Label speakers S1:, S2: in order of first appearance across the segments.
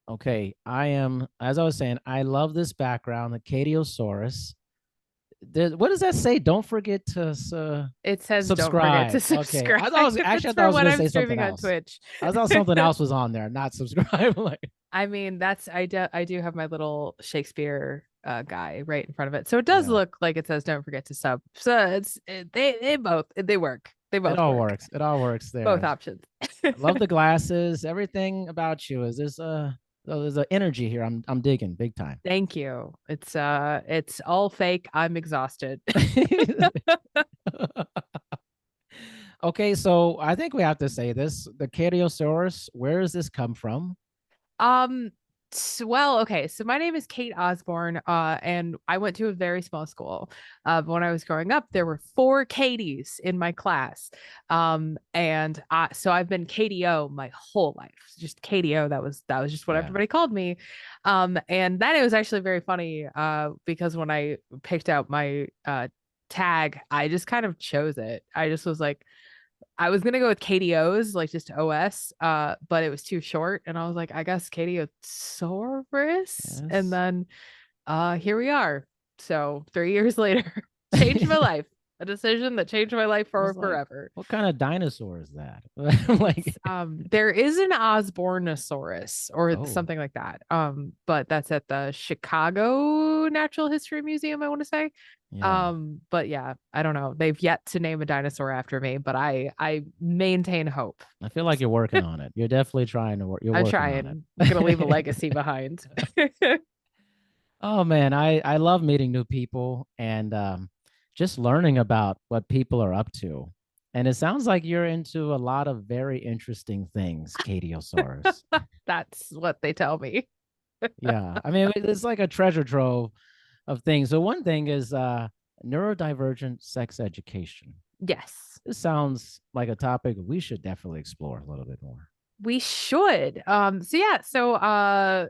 S1: Okay, as I was saying, I love this background, the Catiosaurus. What does that say? Don't forget to
S2: It says don't forget to
S1: subscribe. Okay,
S2: subscribe.
S1: I
S2: It's
S1: thought I
S2: for
S1: was
S2: when
S1: gonna
S2: I'm
S1: say something
S2: streaming on
S1: else.
S2: Twitch.
S1: I thought something else was on there, not subscribe. Like,
S2: I mean, I do have my little Shakespeare guy right in front of it. So it does
S1: yeah,
S2: look like it says don't forget to sub. So they both they work. They
S1: it
S2: both
S1: all
S2: work.
S1: works. It all works
S2: Both
S1: there.
S2: options.
S1: I love the glasses. Everything about you is this there's an energy here. I'm digging big time.
S2: Thank you. It's all fake. I'm exhausted.
S1: Okay, so I think we have to say this: the Catiosaurus. Where does this come from?
S2: Um, well, okay. So my name is Cate Osborn, and I went to a very small school. When I was growing up, there were four Katies in my class. And so I've been KDO my whole life. Just KDO, that was just what
S1: Yeah.
S2: everybody called me. And then it was actually very funny, because when I picked out my tag, I just kind of chose it. I just was like, I was gonna go with KDOs, like just OS, but it was too short, and I was like, I guess Katiosaurus, and
S1: Yes.
S2: then here we are. So 3 years later, changed my life. A decision that changed my life
S1: I
S2: for
S1: was like,
S2: forever.
S1: what kind of dinosaur is that? Like,
S2: There is an Osbornosaurus or
S1: oh,
S2: something like that. But that's at the Chicago Natural History Museum, I want to say.
S1: yeah.
S2: But yeah, I don't know. They've yet to name a dinosaur after me, but I maintain hope.
S1: I feel like you're working on it. You're definitely trying to work. You're
S2: I'm
S1: working on
S2: trying. I'm gonna leave a
S1: it.
S2: legacy behind.
S1: Oh man, I love meeting new people and just learning about what people are up to. And it sounds like you're into a lot of very interesting things, Catiosaurus.
S2: That's what they tell me.
S1: Yeah. I mean, it's like a treasure trove of things. So one thing is neurodivergent sex education.
S2: Yes.
S1: This sounds like a topic we should definitely explore a little bit more.
S2: We should. So yeah, so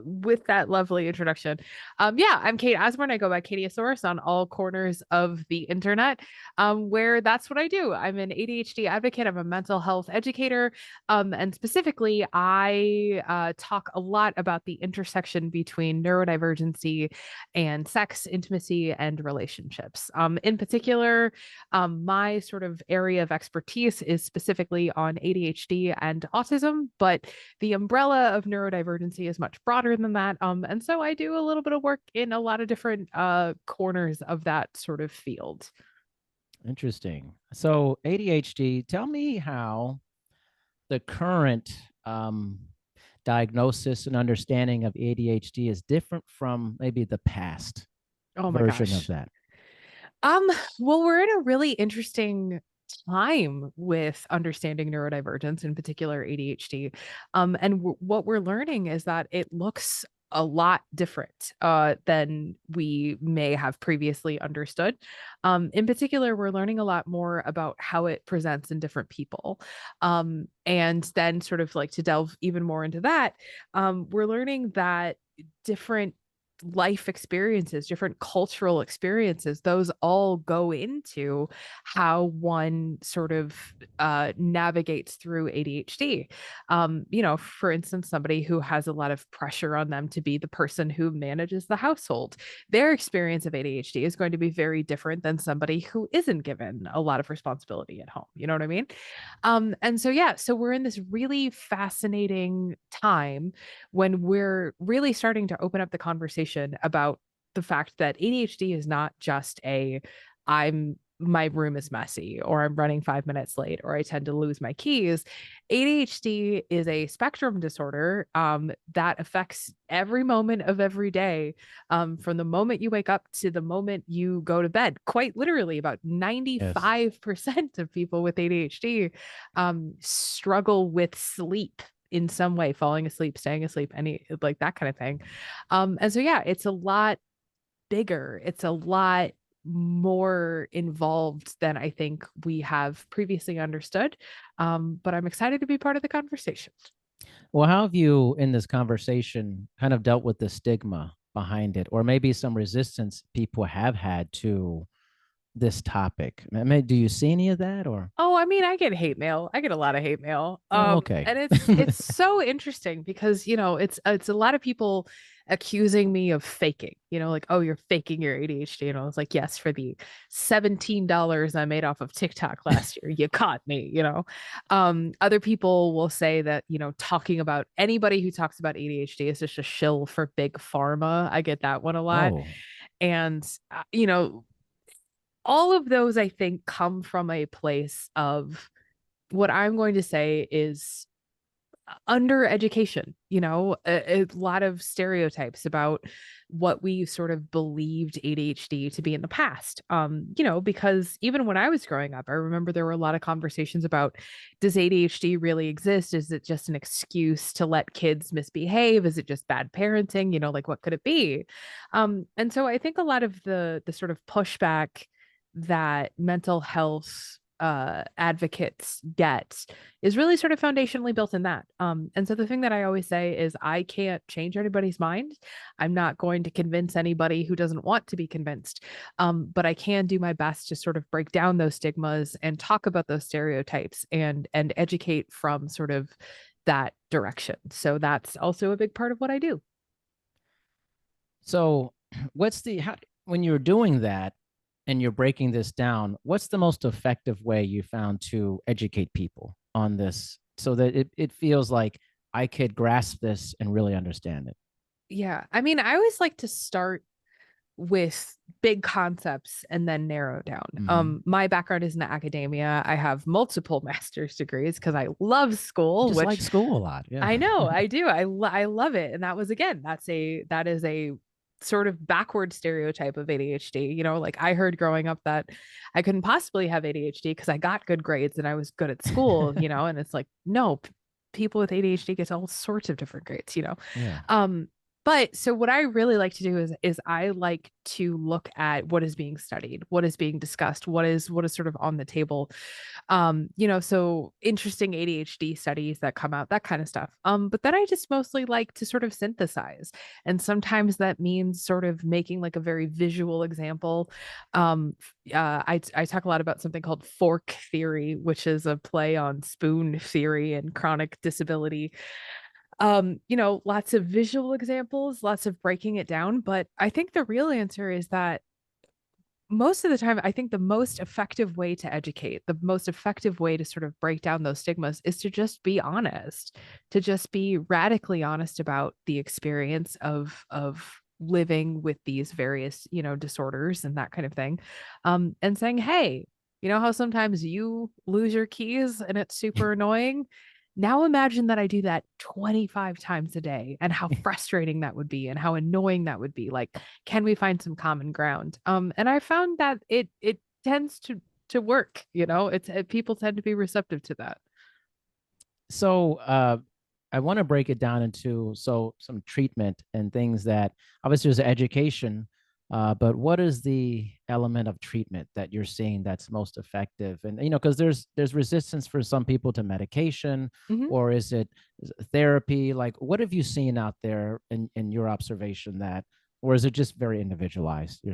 S2: with that lovely introduction, yeah, I'm Cate Osborne. I go by Catiosaurus on all corners of the internet, where that's what I do. I'm an ADHD advocate, I'm a mental health educator, and specifically, I talk a lot about the intersection between neurodivergency and sex, intimacy, and relationships. In particular, my sort of area of expertise is specifically on ADHD and autism, but the umbrella of neurodivergency is much broader than that. And so I do a little bit of work in a lot of different corners of that sort of field.
S1: Interesting. So ADHD, tell me how the current diagnosis and understanding of ADHD is different from maybe the past
S2: Oh my
S1: version of
S2: gosh.
S1: that.
S2: Um, well, we're in a really interesting time with understanding neurodivergence, in particular ADHD. And what we're learning is that it looks a lot different than we may have previously understood. In particular, we're learning a lot more about how it presents in different people. And then, sort of like to delve even more into that, we're learning that different life experiences, different cultural experiences, those all go into how one sort of navigates through ADHD. For instance, somebody who has a lot of pressure on them to be the person who manages the household, their experience of ADHD is going to be very different than somebody who isn't given a lot of responsibility at home. You know what I mean? And so, yeah, so we're in this really fascinating time when we're really starting to open up the conversation about the fact that ADHD is not just my room is messy or I'm running 5 minutes late or I tend to lose my keys. ADHD is a spectrum disorder that affects every moment of every day, from the moment you wake up to the moment you go to bed. Quite literally, about
S1: Yes.
S2: 95% of people with ADHD struggle with sleep in some way, falling asleep, staying asleep, any like that kind of thing. And so yeah, it's a lot bigger. It's a lot more involved than I think we have previously understood. But I'm excited to be part of the conversation.
S1: Well, how have you in this conversation kind of dealt with the stigma behind it, or maybe some resistance people have had to this topic? I mean, do you see any of that or?
S2: Oh, I mean, I get hate mail. I get a lot of hate mail.
S1: Oh, okay.
S2: And it's so interesting because, it's a lot of people accusing me of faking, like, oh, you're faking your ADHD. And I was like, yes, for the $17 I made off of TikTok last year, you caught me. Other people will say that, talking about anybody who talks about ADHD is just a shill for big pharma. I get that one a lot.
S1: Oh,
S2: And, all of those, I think, come from a place of what I'm going to say is under education, a lot of stereotypes about what we sort of believed ADHD to be in the past. Because even when I was growing up, I remember there were a lot of conversations about, does ADHD really exist? Is it just an excuse to let kids misbehave? Is it just bad parenting? Like, what could it be? And so I think a lot of the sort of pushback that mental health advocates get is really sort of foundationally built in that. And so the thing that I always say is, I can't change anybody's mind. I'm not going to convince anybody who doesn't want to be convinced. But I can do my best to sort of break down those stigmas and talk about those stereotypes and educate from sort of that direction. So that's also a big part of what I do.
S1: so when you're doing that and you're breaking this down, what's the most effective way you found to educate people on this so that it feels like I could grasp this and really understand it?
S2: Yeah. I mean, I always like to start with big concepts and then narrow down.
S1: Mm-hmm.
S2: My background is in academia. I have multiple master's degrees because I love
S1: You
S2: school,
S1: just like
S2: which
S1: school a lot. Yeah.
S2: I know I do. I love it. And that was, again, that is a sort of backward stereotype of ADHD. Like, I heard growing up that I couldn't possibly have ADHD because I got good grades and I was good at school, and it's like, no, people with ADHD get all sorts of different grades.
S1: Yeah.
S2: Um, but so what I really like to do is I like to look at what is being studied, what is being discussed, what is sort of on the table. So interesting ADHD studies that come out, that kind of stuff. But then I just mostly like to sort of synthesize. And sometimes that means sort of making like a very visual example. I talk a lot about something called fork theory, which is a play on spoon theory and chronic disability. Lots of visual examples, lots of breaking it down. But I think the real answer is that most of the time, I think the most effective way to educate, the most effective way to sort of break down those stigmas is to just be honest, to just be radically honest about the experience of living with these various, disorders and that kind of thing. And saying, hey, how sometimes you lose your keys and it's super annoying? Now imagine that I do that 25 times a day and how frustrating that would be and how annoying that would be. Like, can we find some common ground? And I found that it tends to work, people tend to be receptive to that.
S1: So I want to break it down into some treatment and things that obviously there's education, but what is the element of treatment that you're seeing that's most effective? And because there's resistance for some people to medication,
S2: Mhm.
S1: or is it therapy? Like, what have you seen out there in your observation that, or is it just very individualized?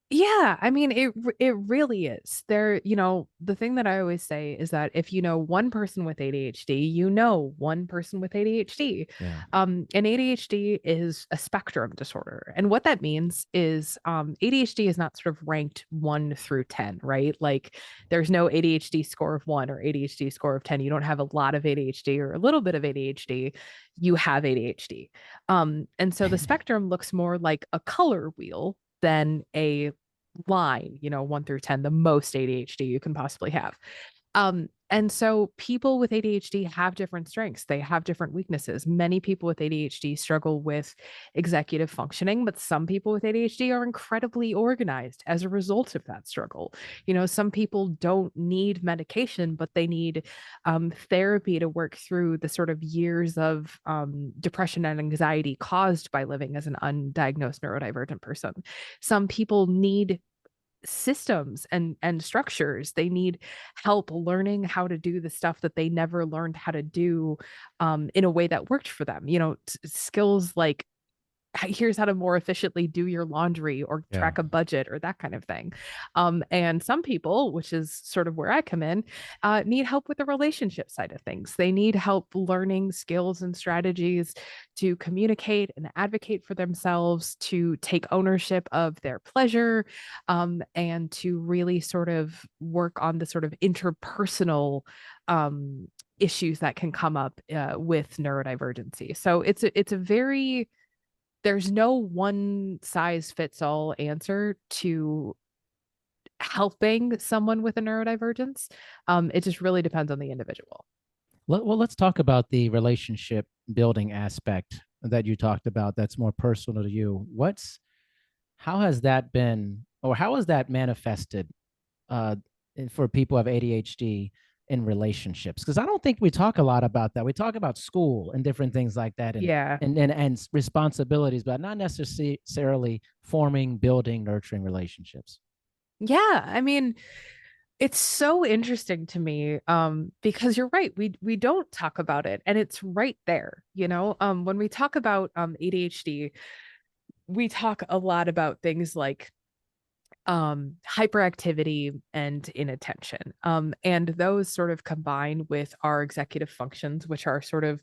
S2: Yeah, I mean, it really is. The thing that I always say is that if you know one person with ADHD, you know one person with ADHD.
S1: Yeah.
S2: And ADHD is a spectrum disorder. And what that means is ADHD is not sort of ranked 1 through 10, right? Like, there's no ADHD score of 1 or ADHD score of 10. You don't have a lot of ADHD or a little bit of ADHD. You have ADHD. And so the spectrum looks more like a color wheel than a line, 1 through 10, the most ADHD you can possibly have. And so people with ADHD have different strengths. They have different weaknesses. Many people with ADHD struggle with executive functioning, but some people with ADHD are incredibly organized as a result of that struggle. Some people don't need medication, but they need therapy to work through the sort of years of depression and anxiety caused by living as an undiagnosed neurodivergent person. Some people need systems and structures. They need help learning how to do the stuff that they never learned how to do in a way that worked for them. Skills like here's how to more efficiently do your laundry or
S1: Yeah.
S2: track a budget or that kind of thing. And some people, which is sort of where I come in, need help with the relationship side of things. They need help learning skills and strategies to communicate and advocate for themselves, to take ownership of their pleasure, and to really sort of work on the sort of interpersonal issues that can come up with neurodivergency. So it's a very, there's no one size fits all answer to helping someone with a neurodivergence. It just really depends on the individual.
S1: Well, let's talk about the relationship building aspect that you talked about that's more personal to you. How has that been, or how has that manifested uh, for people who have ADHD in relationships? Because I don't think we talk a lot about that. We talk about school and different things like that, and
S2: Yeah.
S1: responsibilities, but not necessarily forming, building, nurturing relationships.
S2: Yeah. I mean, it's so interesting to me because you're right. We don't talk about it and it's right there, you know? When we talk about ADHD, we talk a lot about things like hyperactivity and inattention. And those sort of combine with our executive functions, which are sort of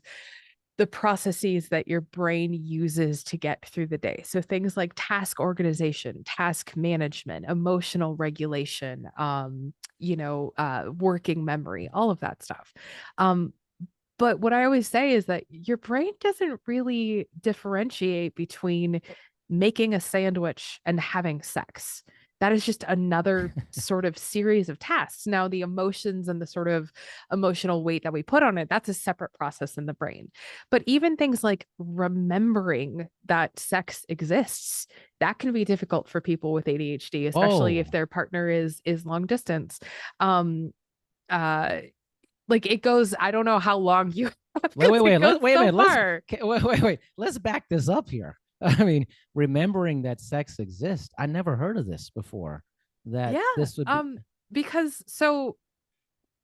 S2: the processes that your brain uses to get through the day. So things like task organization, task management, emotional regulation, working memory, all of that stuff. Um, but what I always say is that your brain doesn't really differentiate between making a sandwich and having sex. That is just another sort of series of tasks. Now, the emotions and the sort of emotional weight that we put on it, that's a separate process in the brain. But even things like remembering that sex exists, that can be difficult for people with ADHD, especially if
S1: Oh,
S2: their partner is long distance. Um, uh, like it goes, I don't know how long you have
S1: wait,
S2: because
S1: wait,
S2: it
S1: wait.
S2: goes
S1: Wait a
S2: so
S1: minute.
S2: far.
S1: Wait. Let's back this up here. I mean, remembering that sex exists. I never heard of this before. That
S2: Yeah.
S1: this would be.
S2: Because so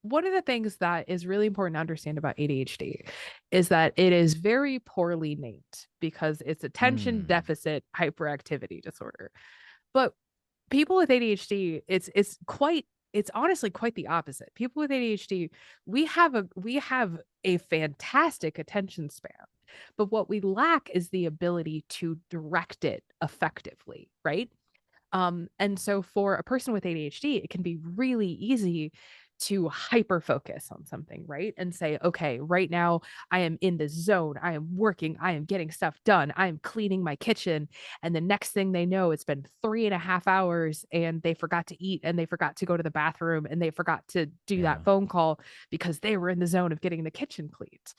S2: one of the things that is really important to understand about ADHD is that it is very poorly named because it's attention
S1: Hmm.
S2: deficit hyperactivity disorder. But people with ADHD, it's honestly quite the opposite. People with ADHD, we have a fantastic attention span. But what we lack is the ability to direct it effectively, right? And so for a person with ADHD, it can be really easy to hyper focus on something, right? And say, okay, right now I am in the zone. I am working. I am getting stuff done. I am cleaning my kitchen. And the next thing they know, it's been 3.5 hours and they forgot to eat and they forgot to go to the bathroom and they forgot to do
S1: Yeah.
S2: that phone call because they were in the zone of getting the kitchen cleaned.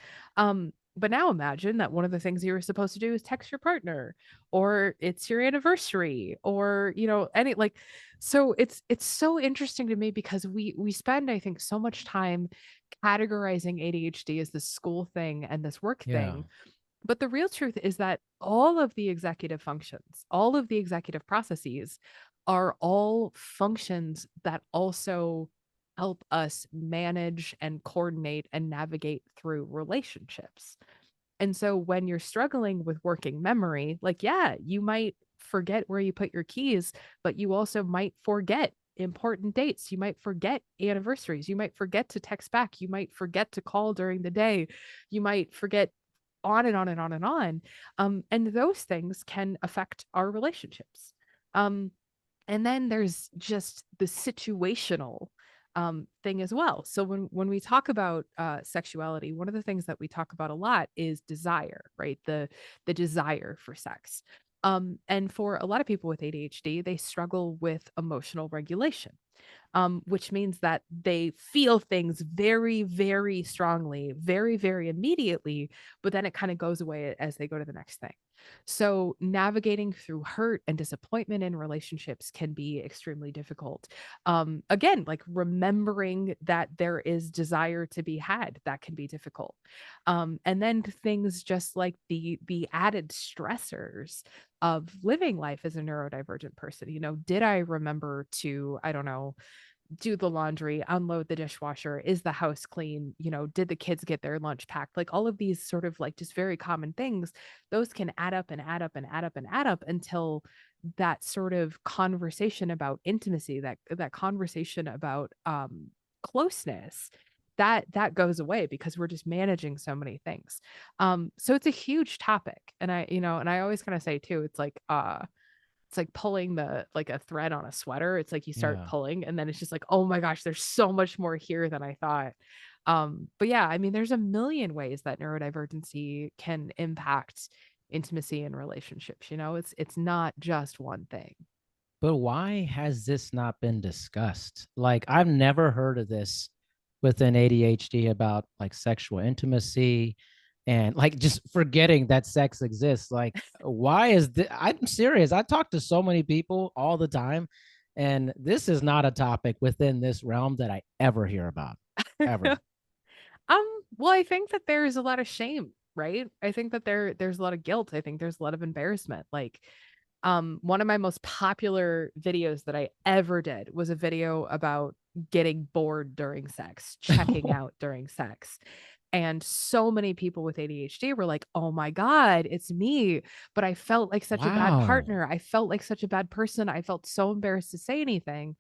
S2: But now imagine that one of the things you were supposed to do is text your partner or it's your anniversary or any like so it's so interesting to me because we spend I think so much time categorizing ADHD as this school thing and this work
S1: Yeah.
S2: thing, but the real truth is that all of the executive functions, all of the executive processes are all functions that also help us manage and coordinate and navigate through relationships. And so when you're struggling with working memory, like, yeah, you might forget where you put your keys, but you also might forget important dates. You might forget anniversaries. You might forget to text back. You might forget to call during the day. You might forget on and on and on and on. And those things can affect our relationships. Um, and then there's just the situational thing as well. So when we talk about sexuality, one of the things that we talk about a lot is desire, right? The desire for sex. And for a lot of people with ADHD, they struggle with emotional regulation, which means that they feel things very, very strongly, very, very immediately, but then it kind of goes away as they go to the next thing. So, navigating through hurt and disappointment in relationships can be extremely difficult. Again, like remembering that there is desire to be had, that can be difficult. And then things just like the added stressors of living life as a neurodivergent person. Did I remember to, I don't know, do the laundry, unload the dishwasher, is the house clean, did the kids get their lunch packed? Like all of these sort of like just very common things, those can add up and add up and add up and add up until that sort of conversation about intimacy, that conversation about closeness, that goes away because we're just managing so many things. So it's a huge topic. And I always kind of say too, it's like pulling like a thread on a sweater. It's like you start
S1: Yeah.
S2: pulling and then it's just like, oh my gosh, there's so much more here than I thought. But yeah, I mean, there's a million ways that neurodivergency can impact intimacy and relationships. It's not just one thing.
S1: But why has this not been discussed? Like, I've never heard of this within ADHD about like sexual intimacy and like just forgetting that sex exists. Like, why is this? I'm serious. I talk to so many people all the time, and this is not a topic within this realm that I ever hear about, ever.
S2: Well, I think that there's a lot of shame, right? I think that there's a lot of guilt. I think there's a lot of embarrassment. Like, one of my most popular videos that I ever did was a video about getting bored during sex, checking out during sex. And so many people with ADHD were like, "Oh my God, it's me." But I felt like such a bad
S1: Wow.
S2: partner. I felt like such a bad person. I felt so embarrassed to say anything,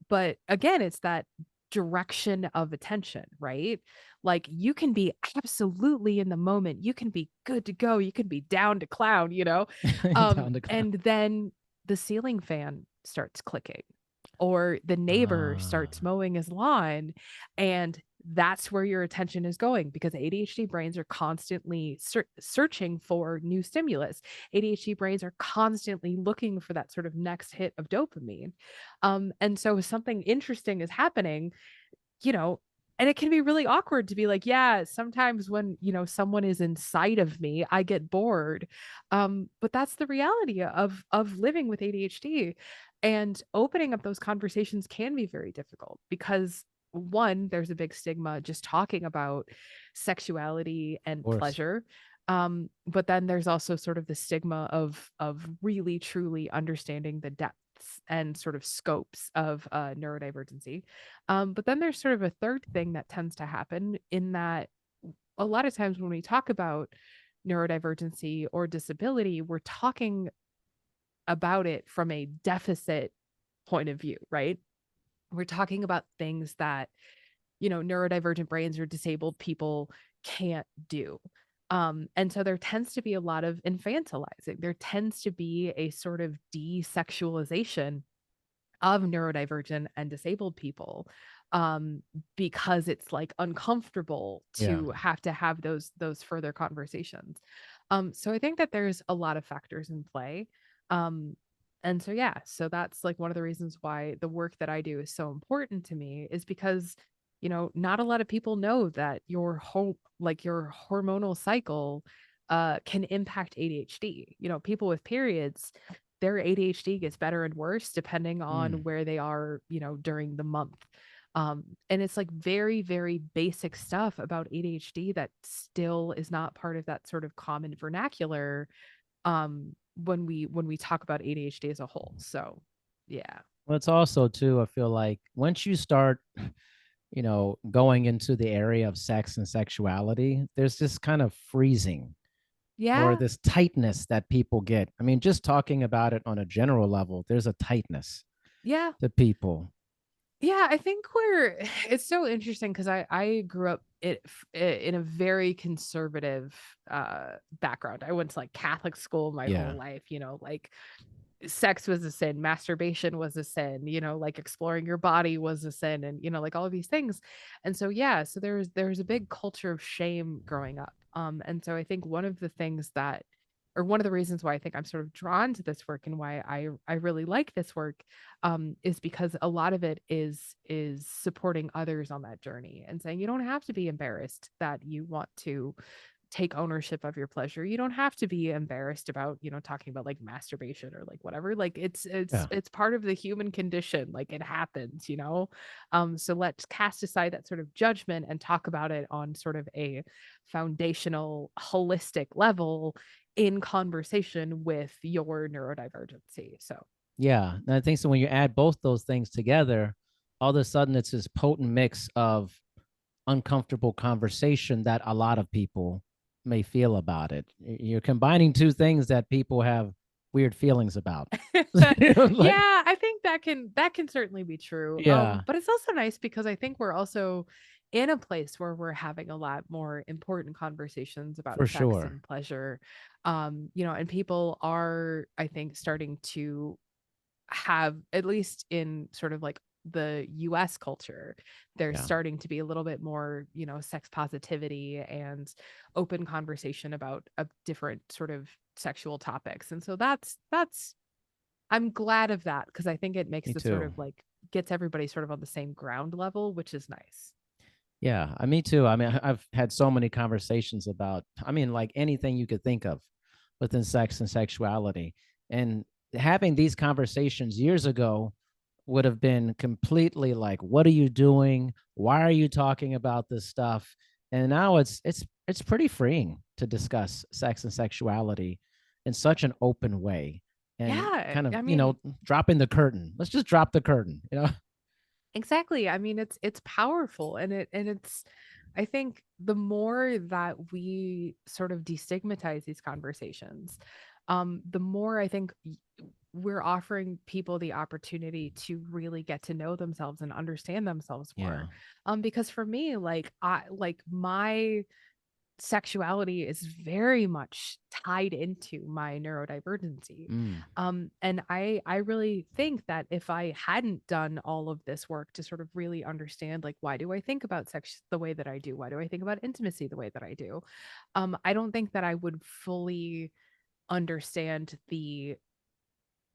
S2: But again, it's that direction of attention, right? Like you can be absolutely in the moment. You can be good to go. You can be down to clown.
S1: Down to clown.
S2: And then the ceiling fan starts clicking or the neighbor starts
S1: Ah,
S2: mowing his lawn, and that's where your attention is going because ADHD brains are constantly searching for new stimulus. ADHD brains are constantly looking for that sort of next hit of dopamine. And so if something interesting is happening, you know, and it can be really awkward to be like, yeah, sometimes when, someone is inside of me, I get bored. But that's the reality of living with ADHD. And opening up those conversations can be very difficult because one, there's a big stigma just talking about sexuality
S1: of
S2: and
S1: course.
S2: pleasure. But then there's also sort of the stigma of really truly understanding the depths and sort of scopes of neurodivergency. But then there's sort of a third thing that tends to happen in that a lot of times when we talk about neurodivergency or disability, we're talking about it from a deficit point of view, right? We're talking about things that, neurodivergent brains or disabled people can't do. And so there tends to be a lot of infantilizing. There tends to be a sort of desexualization of neurodivergent and disabled people, um because it's like uncomfortable
S1: Yeah.
S2: to have those further conversations. So I think that there's a lot of factors in play. Um and so yeah, so that's like one of the reasons why the work that I do is so important to me, is because not a lot of people know that your hormonal cycle can impact ADHD. People with periods, their ADHD gets better and worse depending on
S1: Mm.
S2: where they are, during the month. And it's like very, very basic stuff about ADHD that still is not part of that sort of common vernacular when we talk about ADHD as a whole. So, yeah.
S1: Well, it's also too, I feel like once you start, going into the area of sex and sexuality, there's this kind of freezing or
S2: Yeah.
S1: this tightness that people get. I mean, just talking about it on a general level, there's a tightness
S2: Yeah.
S1: to people.
S2: Yeah, I think we're it's so interesting because I grew up in a very conservative background. I went to like Catholic school my whole
S1: Yeah.
S2: life, like sex was a sin, masturbation was a sin, like exploring your body was a sin, and like all of these things. And so yeah, so there's a big culture of shame growing up. And so I think one of the things that, or one of the reasons why I think I'm sort of drawn to this work and why I really like this work, is because a lot of it is supporting others on that journey and saying you don't have to be embarrassed that you want to take ownership of your pleasure. You don't have to be embarrassed about, talking about like masturbation or like whatever. Like
S1: Yeah.
S2: it's part of the human condition. Like it happens. So let's cast aside that sort of judgment and talk about it on sort of a foundational, holistic level in conversation with your neurodivergency. So
S1: Yeah. And I think so when you add both those things together, all of a sudden it's this potent mix of uncomfortable conversation that a lot of people may feel about it. You're combining two things that people have weird feelings about. Like,
S2: Yeah, I think that can certainly be true.
S1: yeah,
S2: But it's also nice because I think we're also in a place where we're having a lot more important conversations about
S1: for
S2: sex
S1: sure.
S2: and pleasure. And people are, I think, starting to have, at least in sort of like the US culture, there's
S1: Yeah,
S2: starting to be a little bit more, sex positivity and open conversation about a different sort of sexual topics. And so that's I'm glad of that because I think it makes
S1: me
S2: the sort
S1: too.
S2: of like gets everybody sort of on the same ground level, which is nice.
S1: Yeah, me too. I mean, I've had so many conversations about, I mean, like anything you could think of within sex and sexuality. And having these conversations years ago would have been completely like, what are you doing? Why are you talking about this stuff? And now it's pretty freeing to discuss sex and sexuality in such an open way and
S2: Yeah,
S1: kind of,
S2: I mean,
S1: dropping the curtain. Let's just drop the curtain.
S2: exactly. I mean, it's powerful and it's I think the more that we sort of destigmatize these conversations, the more I think we're offering people the opportunity to really get to know themselves and understand themselves more.
S1: Yeah.
S2: Because for me, my sexuality is very much tied into my neurodivergency.
S1: Mm,
S2: And I really think that if I hadn't done all of this work to sort of really understand, like, why do I think about sex the way that I do? Why do I think about intimacy the way that I do? I don't think that I would fully understand the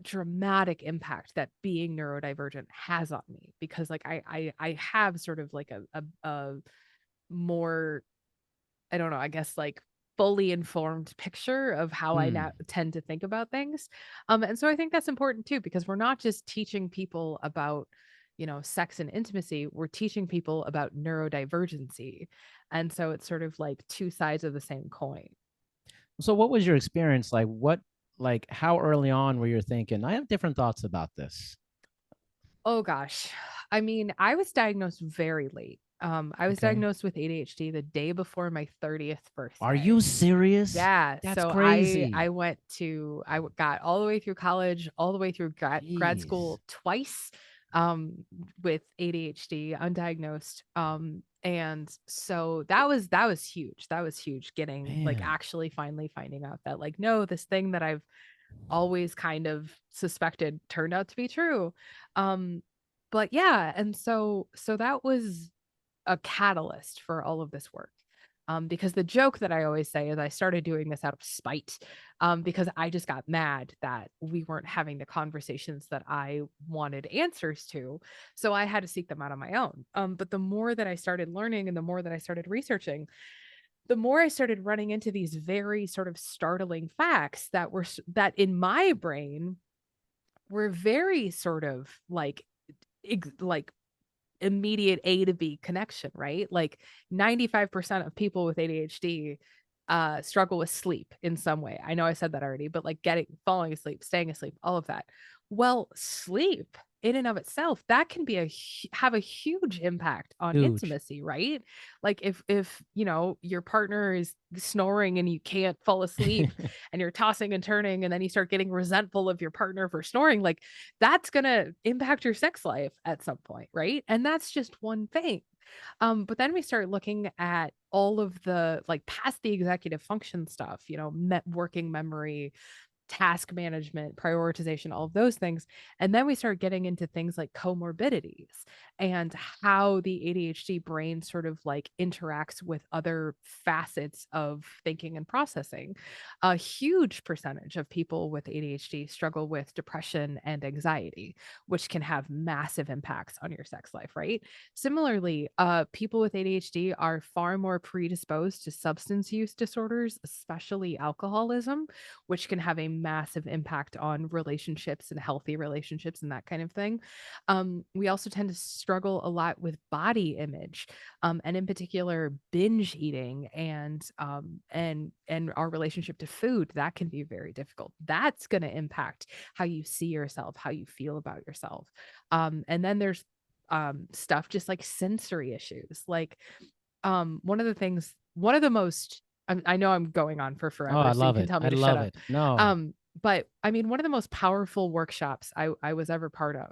S2: dramatic impact that being neurodivergent has on me, because like I have sort of like a more, I don't know, I guess, like, fully informed picture of how I now
S1: mm.
S2: tend to think about things. And so I think that's important too, because we're not just teaching people about, sex and intimacy, we're teaching people about neurodivergency. And so it's sort of like two sides of the same coin.
S1: So what was your experience like? Like how early on were you thinking, I have different thoughts about this?
S2: Oh gosh. I mean, I was diagnosed very late. I was
S1: Okay.
S2: diagnosed with ADHD the day before my 30th
S1: Are you
S2: birthday.
S1: serious?
S2: Yeah,
S1: That's
S2: so I
S1: crazy.
S2: I went to I w got all the way through college, all the way through grad
S1: Jeez.
S2: school twice, with ADHD, undiagnosed, and so that was huge. That was huge getting, like,
S1: Man.
S2: actually finally finding out that, like, no, this thing that I've always kind of suspected turned out to be true. Um, but yeah, and so that was a catalyst for all of this work. Because the joke that I always say is I started doing this out of spite, because I just got mad that we weren't having the conversations that I wanted answers to. So I had to seek them out on my own. But the more that I started learning and the more that I started researching, the more I started running into these very sort of startling facts that that in my brain were very sort of like like immediate A to B connection, right? Like 95% of people with ADHD struggle with sleep in some way. I know I said that already, but like falling asleep, staying asleep, all of that. Well, sleep in and of itself, that can be have a huge impact on
S1: Huge.
S2: intimacy, right? Like if your partner is snoring and you can't fall asleep and you're tossing and turning and then you start getting resentful of your partner for snoring, like that's going to impact your sex life at some point, right? And that's just one thing. But then we start looking at all of the like past the executive function stuff, working memory, task management, prioritization, all of those things. And then we start getting into things like comorbidities and how the ADHD brain sort of like interacts with other facets of thinking and processing. A huge percentage of people with ADHD struggle with depression and anxiety, which can have massive impacts on your sex life, right? Similarly, people with ADHD are far more predisposed to substance use disorders, especially alcoholism, which can have a massive impact on relationships and healthy relationships and that kind of thing. We also tend to struggle a lot with body image, and in particular binge eating and our relationship to food. That can be very difficult. That's going to impact how you see yourself, how you feel about yourself. And then there's stuff, just like sensory issues. Like one of the most I know I'm going on for
S1: Oh,
S2: forever,
S1: I
S2: so you
S1: love
S2: can
S1: it.
S2: tell
S1: I
S2: me to shut
S1: love
S2: up.
S1: it. No.
S2: Um, but I mean, one of the most powerful workshops I was ever part of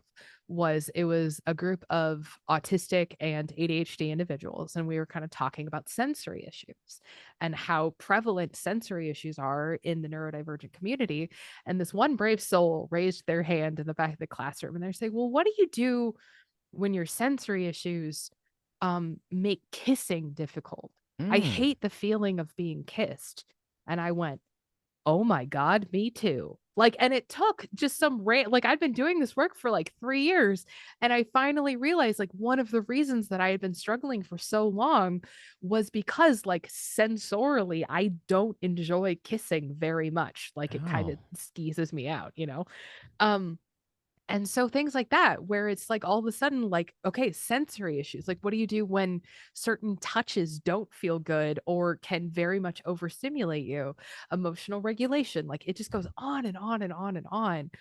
S2: it was a group of autistic and ADHD individuals, and we were kind of talking about sensory issues and how prevalent sensory issues are in the neurodivergent community. And this one brave soul raised their hand in the back of the classroom, and they're saying, "Well, what do you do when your sensory issues make kissing difficult? I
S1: Mm.
S2: hate the feeling of being kissed." And I went, "Oh my god, me too." Like, and it took just like, I'd been doing this work for like 3 years, and I finally realized, like, one of the reasons that I had been struggling for so long was because, like, sensorially, I don't enjoy kissing very much. Like, it kind
S1: Oh.
S2: of skeezes me out, you know? Um, and so things like that, where it's like all of a sudden, like, okay, sensory issues. Like, what do you do when certain touches don't feel good or can very much overstimulate you? Emotional regulation, like it just goes on and on and on and on.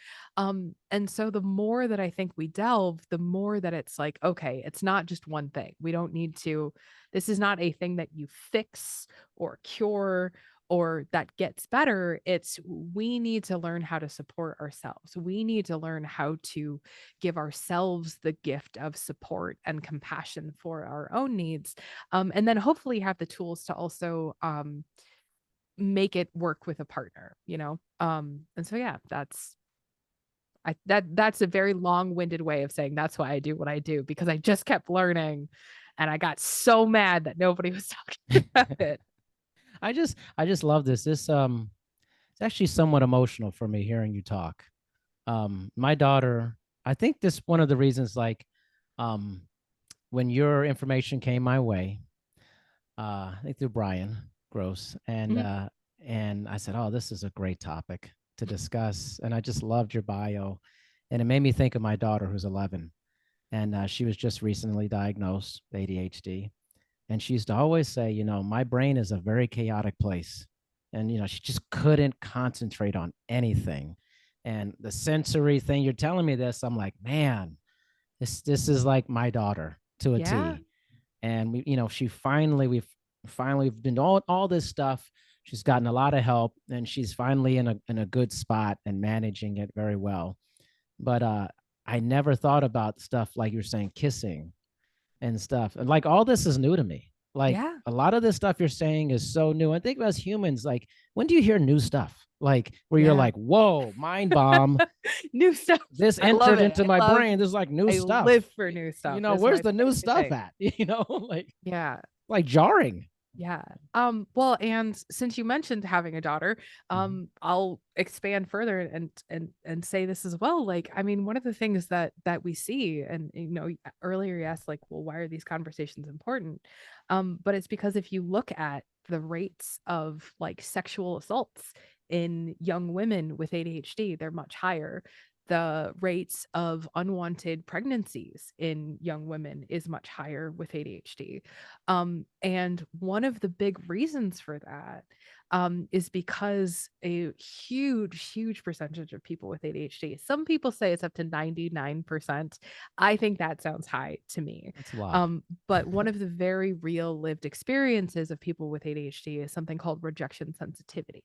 S2: And so the more that I think we delve, the more that it's like, okay, it's not just one thing. We don't need to, this is not a thing that you fix or cure or that gets better. It's we need to learn how to support ourselves. We need to learn how to give ourselves the gift of support and compassion for our own needs. And then hopefully have the tools to also make it work with a partner, you know? And so yeah, that's a very long-winded way of saying that's why I do what I do, because I just kept learning and I got so mad that nobody was talking about it.
S1: I just love this. It's actually somewhat emotional for me hearing you talk. My daughter, I think this one of the reasons, like, um, when your information came my way, I think through Brian Gross,
S2: Mhm.
S1: and I said, "Oh, this is a great topic to discuss," and I just loved your bio, and it made me think of my daughter who's 11, and she was just recently diagnosed with ADHD, and she used to always say, my brain is a very chaotic place, and she just couldn't concentrate on anything, and the sensory thing you're telling me this, I'm like, man, this is like my daughter to a
S2: Yeah.
S1: T. And we've been all this stuff. She's gotten a lot of help, and she's finally in a good spot and managing it very well. But I never thought about stuff like you're saying, kissing and stuff. And like all this is new to me. Like
S2: Yeah.
S1: a lot of this stuff you're saying is so new. I think as humans, like, when do you hear new stuff? Like where you're
S2: Yeah.
S1: like, whoa, mind bomb.
S2: New stuff.
S1: This
S2: I love
S1: entered
S2: it.
S1: into my brain. This is like new
S2: I
S1: stuff.
S2: live for new stuff. It's
S1: Where's
S2: my
S1: the new
S2: favorite
S1: stuff
S2: thing.
S1: at?
S2: Yeah.
S1: Like jarring.
S2: Yeah. Well, and since you mentioned having a daughter,
S1: Mhm.
S2: I'll expand further and say this as well. Like, I mean, one of the things that we see, and earlier you asked, like, well, why are these conversations important? But it's because if you look at the rates of like sexual assaults in young women with ADHD, they're much higher. The rates of unwanted pregnancies in young women is much higher with ADHD. And one of the big reasons for that is because a huge, huge percentage of people with ADHD, some people say it's up to 99%. I think that sounds high to me.
S1: That's a lot.
S2: But one of the very real lived experiences of people with ADHD is something called rejection sensitivity.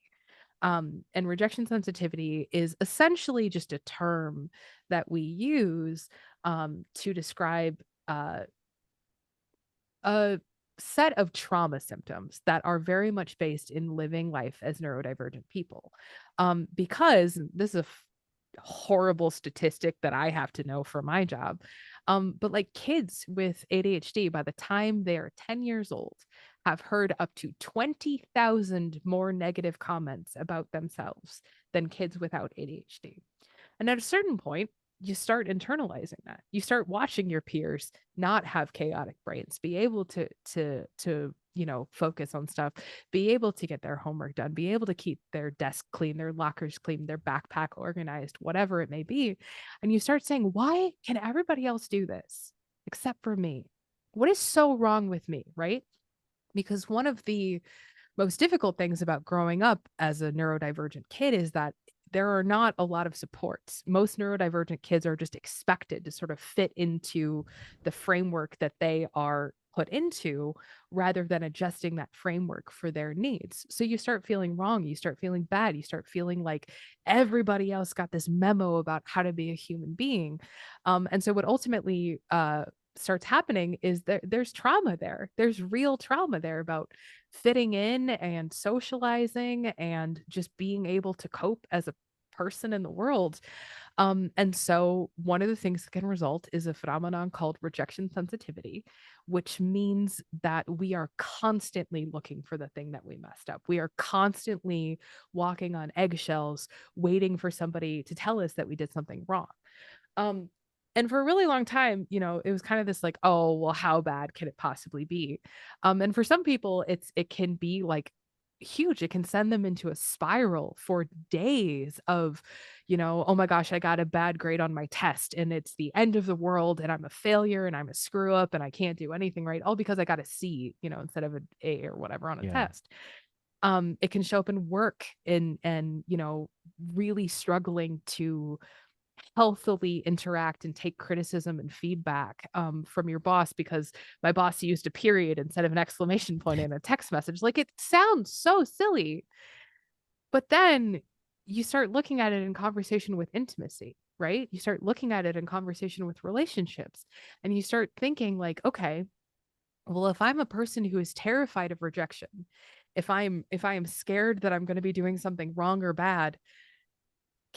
S2: And rejection sensitivity is essentially just a term that we use to describe uh, a set of trauma symptoms that are very much based in living life as neurodivergent people. Because this is a horrible statistic that I have to know for my job. But like kids with ADHD, by the time they are 10 years old, have heard up to 20,000 more negative comments about themselves than kids without ADHD. And at a certain point, you start internalizing that. You start watching your peers not have chaotic brains, be able to focus on stuff, be able to get their homework done, be able to keep their desk clean, their lockers clean, their backpack organized, whatever it may be. And you start saying, why can everybody else do this except for me? What is so wrong with me, right? Because one of the most difficult things about growing up as a neurodivergent kid is that there are not a lot of supports. Most neurodivergent kids are just expected to sort of fit into the framework that they are put into rather than adjusting that framework for their needs. So you start feeling wrong, you start feeling bad, you start feeling like everybody else got this memo about how to be a human being. And so what ultimately starts happening is there's trauma there. There's real trauma there about fitting in and socializing and just being able to cope as a person in the world. And so one of the things that can result is a phenomenon called rejection sensitivity, which means that we are constantly looking for the thing that we messed up. We are constantly walking on eggshells, waiting for somebody to tell us that we did something wrong. Um, and for a really long time, it was kind of this like, oh, well, how bad can it possibly be? And for some people, it can be like huge. It can send them into a spiral for days of, oh my gosh, I got a bad grade on my test and it's the end of the world and I'm a failure and I'm a screw up and I can't do anything right, all because I got a C, instead of an A or whatever on a
S1: Yeah.
S2: test. It can show up in work and really struggling to healthily interact and take criticism and feedback from your boss because my boss used a period instead of an exclamation point in a text message. Like, it sounds so silly, but then you start looking at it in conversation with intimacy, right? You start looking at it in conversation with relationships, and you start thinking like, okay, well, if I'm a person who is terrified of rejection, if I am scared that I'm going to be doing something wrong or bad,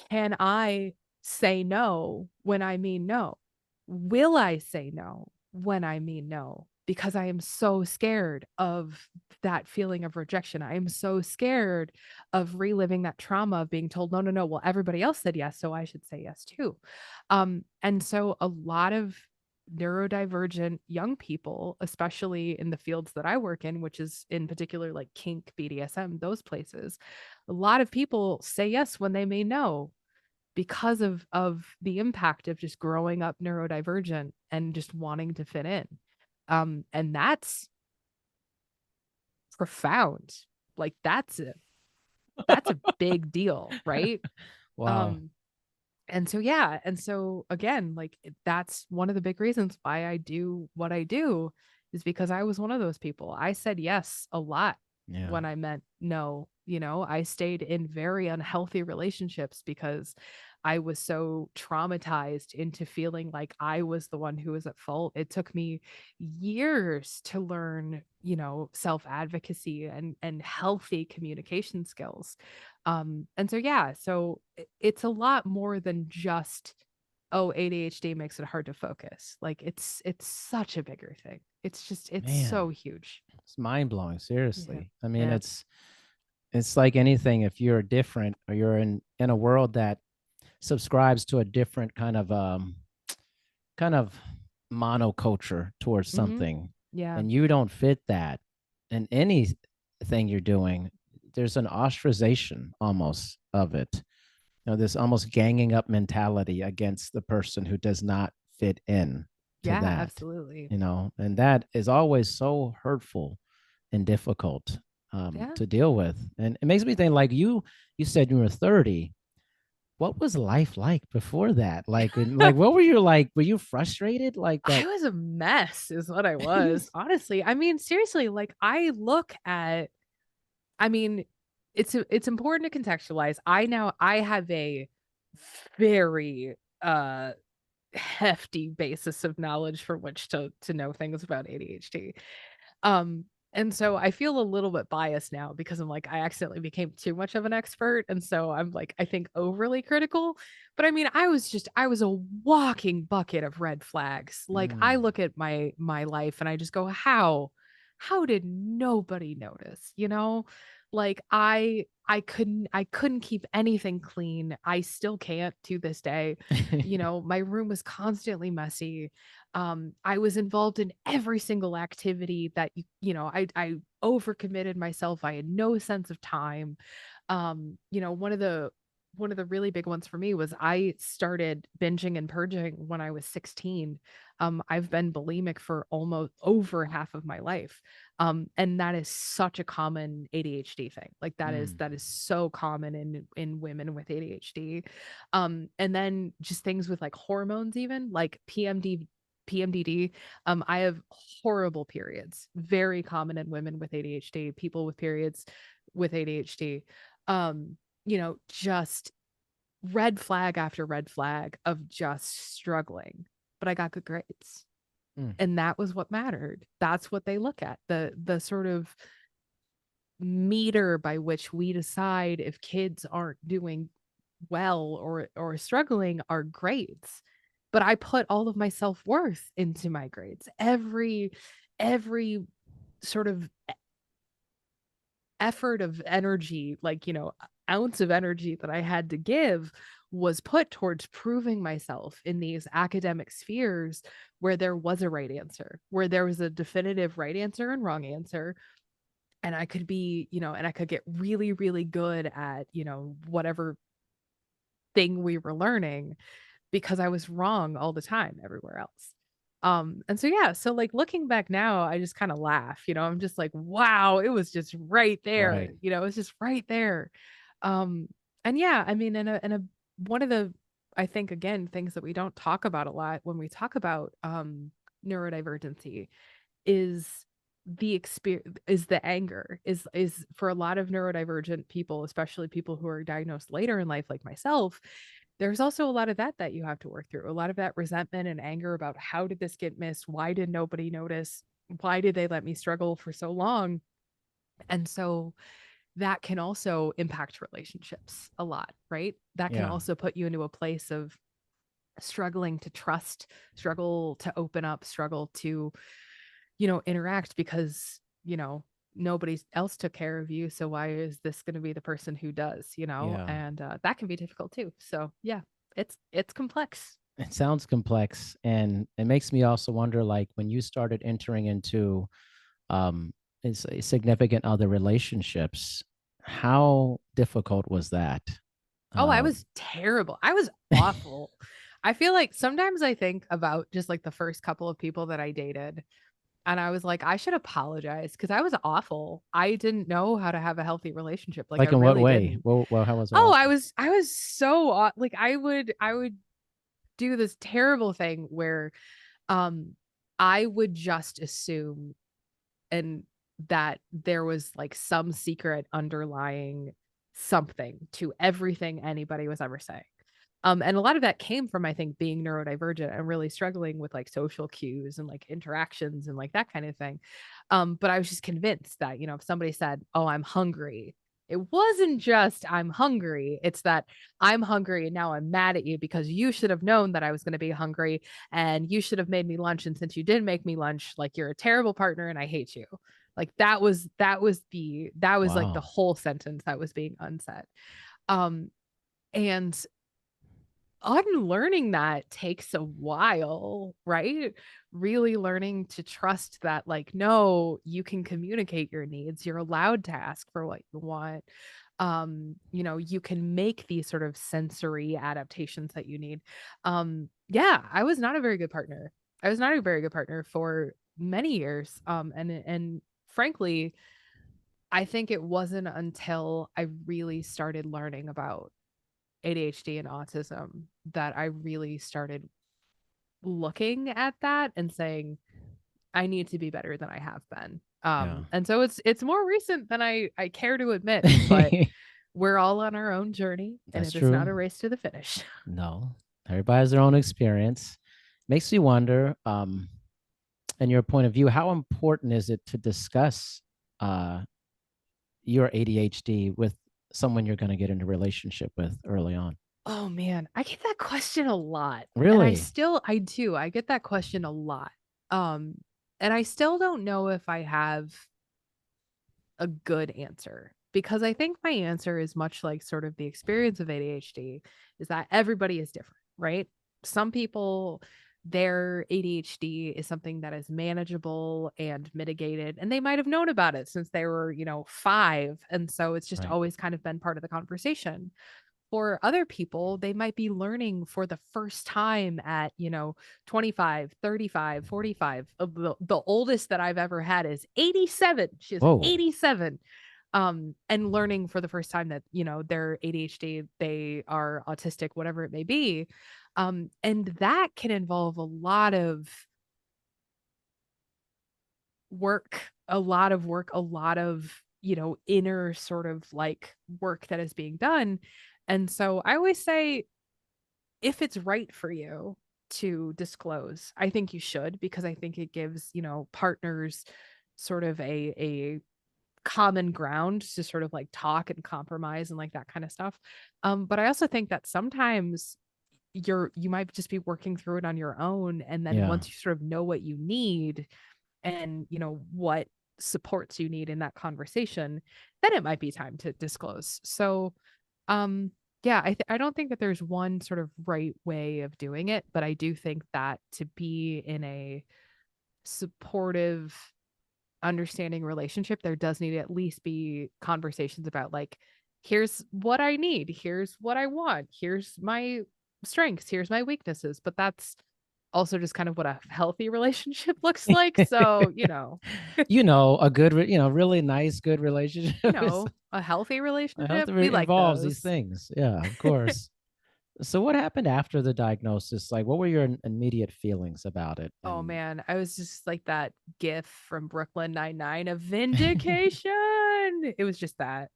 S2: can I say no when I mean no? Will I say no when I mean no? Because I am so scared of that feeling of rejection. I am so scared of reliving that trauma of being told, no, no, no. Well, everybody else said yes, so I should say yes too. And so a lot of neurodivergent young people, especially in the fields that I work in, which is in particular like kink, BDSM, those places, a lot of people say yes when they may no because of the impact of just growing up neurodivergent and just wanting to fit in. And that's profound. Like, that's a big deal, right?
S1: Wow.
S2: Um and so yeah, and so again, like, that's one of the big reasons why I do what I do, is because I was one of those people. I said yes a lot
S1: Yeah.
S2: when I meant no. I stayed in very unhealthy relationships because I was so traumatized into feeling like I was the one who was at fault. It took me years to learn, self-advocacy and healthy communication skills. And so yeah, so it's a lot more than just, oh, ADHD makes it hard to focus. Like, it's such a bigger thing. It's so
S1: Man,
S2: huge.
S1: it's mind blowing.
S2: Yeah.
S1: Seriously. I mean,
S2: Yeah.
S1: it's like anything. If you're different or you're in a world that subscribes to a different kind of monoculture towards
S2: Mm-hmm.
S1: something,
S2: Yeah.
S1: and you don't fit that in anything you're doing, there's an ostracization almost of it. This almost ganging up mentality against the person who does not fit in to
S2: Yeah,
S1: that,
S2: absolutely.
S1: and that is always so hurtful and difficult
S2: Yeah.
S1: to deal with. And it makes me think, like you said you were 30. What was life like before that? Like what were you like? Were you frustrated like
S2: I
S1: that?
S2: was a mess is what I was. Honestly. I mean, seriously, like, I mean, it's important to contextualize. I have a very hefty basis of knowledge from which to know things about ADHD. Um, and so I feel a little bit biased now because I'm like, I accidentally became too much of an expert. And so I'm like, I think overly critical. But I mean, I was a walking bucket of red flags. Like, I
S1: Mm.
S2: look at my life and I just go, how did nobody notice? Like, I couldn't keep anything clean. I still can't to this day. My room was constantly messy. I was involved in every single activity that I overcommitted myself. I had no sense of time. One of the one of the really big ones for me was I started binging and purging when I was 16. I've been bulimic for almost over half of my life. And that is such a common ADHD thing. Like
S1: Mm.
S2: that is so common in women with ADHD. And then just things with like hormones, even like PMDD. I have horrible periods, very common in women with ADHD, people with periods with ADHD. Just red flag after red flag of just struggling. But I got good grades.
S1: Mm.
S2: And that was what mattered. That's what they look at. The sort of meter by which we decide if kids aren't doing well or struggling are grades. But I put all of my self-worth into my grades. Every sort of effort of energy, like, ounce of energy that I had to give was put towards proving myself in these academic spheres where there was a right answer, where there was a definitive right answer and wrong answer. And I could be, and I could get really, really good at, whatever thing we were learning because I was wrong all the time everywhere else. And so yeah, so like looking back now, I just kind of laugh, I'm just like, wow, it was just right
S1: Right.
S2: there, it's just right there. Um, and yeah, I mean, one of the, I think again, things that we don't talk about a lot when we talk about neurodivergency is the experience, is the anger, is for a lot of neurodivergent people, especially people who are diagnosed later in life like myself. There's also a lot of that you have to work through, a lot of that resentment and anger about how did this get missed, why did nobody notice, why did they let me struggle for so long. And so that can also impact relationships a lot, right? That can
S1: Yeah.
S2: also put you into a place of struggling to trust, struggle to open up, struggle to, interact because, nobody else took care of you. So why is this going to be the person who does,
S1: Yeah.
S2: and that can be difficult too. So yeah, it's complex.
S1: It sounds complex, and it makes me also wonder, like, when you started entering into um significant other relationships, how difficult was that?
S2: Oh, I
S1: Uh
S2: was terrible. I was awful. I feel like sometimes I think about just like the first couple of people that I dated. And I was like, I should apologize because I was awful. I didn't know how to have a healthy relationship. Like I
S1: like in what
S2: really
S1: way?
S2: didn't.
S1: Well, how was it
S2: Oh,
S1: awful?
S2: I was so like I would do this terrible thing where um I would just assume and that there was like some secret underlying something to everything anybody was ever saying. And a lot of that came from, I think, being neurodivergent and really struggling with like social cues and like interactions and like that kind of thing. But I was just convinced that, if somebody said, "Oh, I'm hungry," it wasn't just I'm hungry. It's that I'm hungry and now I'm mad at you because you should have known that I was going to be hungry and you should have made me lunch. And since you didn't make me lunch, like you're a terrible partner and I hate you. Like that was like the
S1: Wow.
S2: whole sentence that was being unsaid. Um, and unlearning that takes a while, right? Really learning to trust that, like, no, you can communicate your needs. You're allowed to ask for what you want. You can make these sort of sensory adaptations that you need. Yeah, I was not a very good partner. I was not a very good partner for many years. And frankly, I think it wasn't until I really started learning about ADHD and autism that I really started looking at that and saying, I need to be better than I have been.
S1: Yeah.
S2: And so it's more recent than I care to admit, but we're all on our own journey and
S1: That's
S2: it is not
S1: true.
S2: a race to the finish.
S1: No, everybody has their own experience. Makes me wonder, in your point of view, how important is it to discuss uh, your ADHD with someone you're going to get into a relationship with early on?
S2: Oh man, I get that question a lot. And
S1: Really?
S2: I do. I get that question a lot. Um and I still don't know if I have a good answer because I think my answer is much like sort of the experience of ADHD is that everybody is different, right? Some people, their ADHD is something that is manageable and mitigated, and they might have known about it since they were, 5. And so it's just
S1: Right.
S2: always kind of been part of the conversation. For other people, they might be learning for the first time at, 25, 35, 45. The oldest that I've ever had is 87. She is
S1: Whoa.
S2: 87. And learning for the first time that, they're ADHD, they are autistic, whatever it may be. And that can involve a lot of work, a lot of, inner sort of like work that is being done. And so I always say, if it's right for you to disclose, I think you should, because I think it gives, partners sort of a common ground to sort of like talk and compromise and like that kind of stuff. But I also think that sometimes you might just be working through it on your own. And then
S1: Yeah.
S2: once you sort of know what you need and what supports you need in that conversation, then it might be time to disclose. So yeah, I don't think that there's one sort of right way of doing it, but I do think that to be in a supportive, understanding relationship, there does need to at least be conversations about like, here's what I need, here's what I want, here's my strengths, here's my weaknesses. But that's also just kind of what a healthy relationship looks like. So,
S1: A good, really nice, good relationship is
S2: a healthy
S1: I hope
S2: relationship,
S1: that
S2: we like
S1: involves these
S2: those.
S1: things. Yeah, of course. So what happened after the diagnosis? Like, what were your immediate feelings about it?
S2: Oh
S1: And
S2: man, I was just like that gif from Brooklyn Nine-Nine of vindication. It was just that.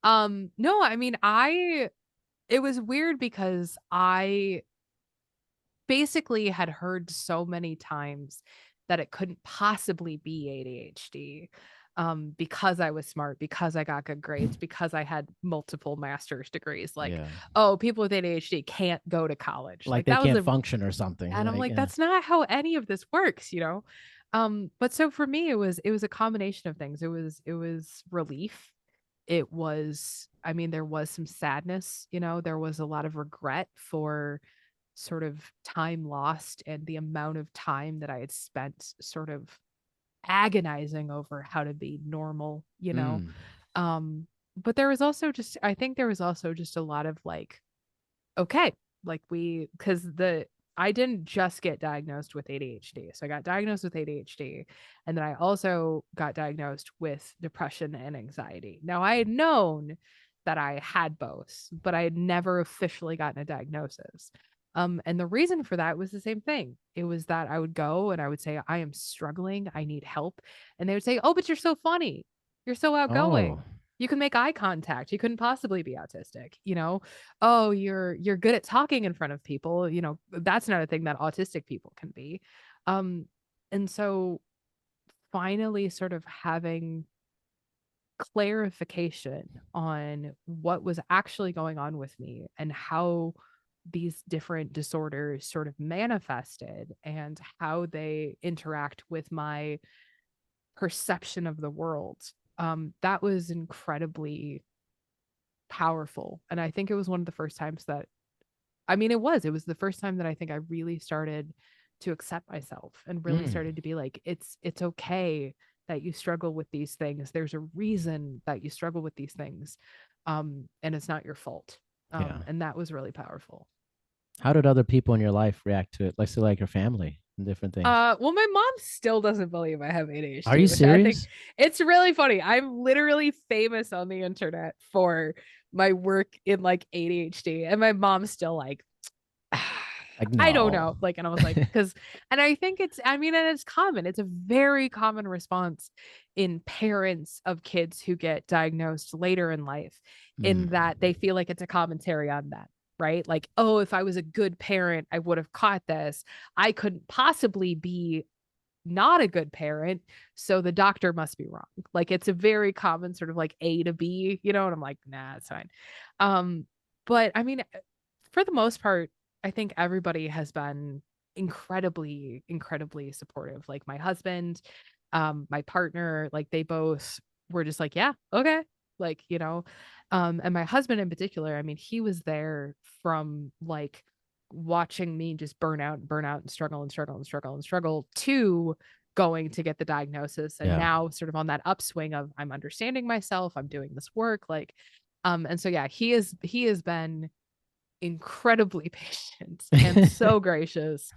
S2: No, I mean, it was weird because I basically had heard so many times that it couldn't possibly be ADHD, because I was smart, because I got good grades, because I had multiple master's degrees. Like,
S1: yeah,
S2: oh, people with ADHD can't go to college.
S1: like
S2: Like
S1: they
S2: that was
S1: can't
S2: a
S1: function or something.
S2: and I'm
S1: Like,
S2: like,
S1: yeah.
S2: that's not how any of this works. But so for me, it was a combination of things. It was relief. It was, I mean, there was some sadness, there was a lot of regret for sort of time lost and the amount of time that I had spent sort of agonizing over how to be normal.
S1: Mm,
S2: Um, but there was also just, I think there was also just a lot of like, okay, like because I didn't just get diagnosed with ADHD. So I got diagnosed with ADHD, and then I also got diagnosed with depression and anxiety. Now I had known that I had both, but I had never officially gotten a diagnosis. And the reason for that was the same thing. It was that I would go and I would say, I am struggling, I need help. And they would say, oh, but you're so funny. You're so
S1: oh,
S2: outgoing. You can make eye contact. You couldn't possibly be autistic. Oh, you're good at talking in front of people. That's not a thing that autistic people can be. Um, and so finally sort of having clarification on what was actually going on with me and how these different disorders sort of manifested and how they interact with my perception of the world. That was incredibly powerful. And I think it was one of the first times that I mean, it was the first time that I think I really started to accept myself and really
S1: mm,
S2: started to be like, it's okay that you struggle with these things. There's a reason that you struggle with these things. And it's not your fault.
S1: yeah.
S2: And that was really powerful.
S1: How did other people in your life react to it? Like, say, like your family and different things.
S2: Well, my mom still doesn't believe I have
S1: Are you
S2: ADHD, which I think
S1: serious?
S2: it's really funny. I'm literally famous on the internet for my work in like ADHD, and my mom's still like,
S1: Like,
S2: I don't
S1: no.
S2: know. Like, and I was like, and I think I mean, and it's common. It's a very common response in parents of kids who get diagnosed later in life, in
S1: Mm,
S2: that they feel like it's a commentary on them, right? Like, oh, if I was a good parent, I would have caught this. I couldn't possibly be not a good parent. So the doctor must be wrong. Like, it's a very common sort of like A to B. And I'm like, nah, it's fine. Um, but I mean, for the most part, I think everybody has been incredibly, incredibly supportive. Like my husband, my partner, like they both were just like, yeah, okay. And my husband in particular, I mean, he was there from like watching me just burn out and struggle and struggle and struggle and struggle to going to get the diagnosis. And
S1: yeah.
S2: now sort of on that upswing of I'm understanding myself, I'm doing this work. Like And so yeah, he has been incredibly patient and so gracious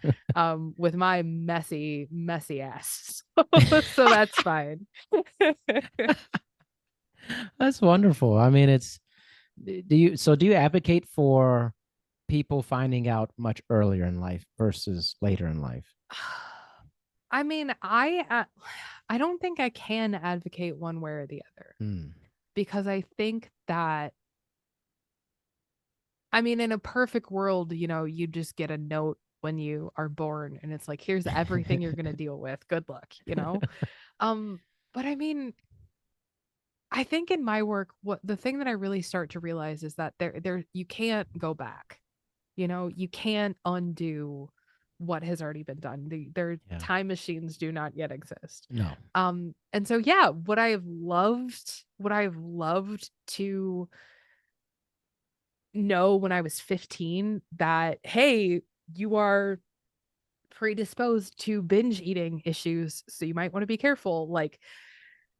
S2: with my messy ass. So that's fine.
S1: That's wonderful. I mean, it's do you advocate for people finding out much earlier in life versus later in life?
S2: I mean, I don't think I can advocate one way or the other
S1: Mm.
S2: because I think that I mean, in a perfect world, you know, you just get a note when you are born and it's like, here's everything you're going to deal with. Good luck, you know? Um, but I mean, I think in my work, what the thing that I really start to realize is that there you can't go back. You know, you can't undo what has already been done. Their
S1: Yeah.
S2: time machines do not yet exist.
S1: No.
S2: And so yeah, what I have loved to know when I was 15 that hey, you are predisposed to binge eating issues, so you might want to be careful. Like,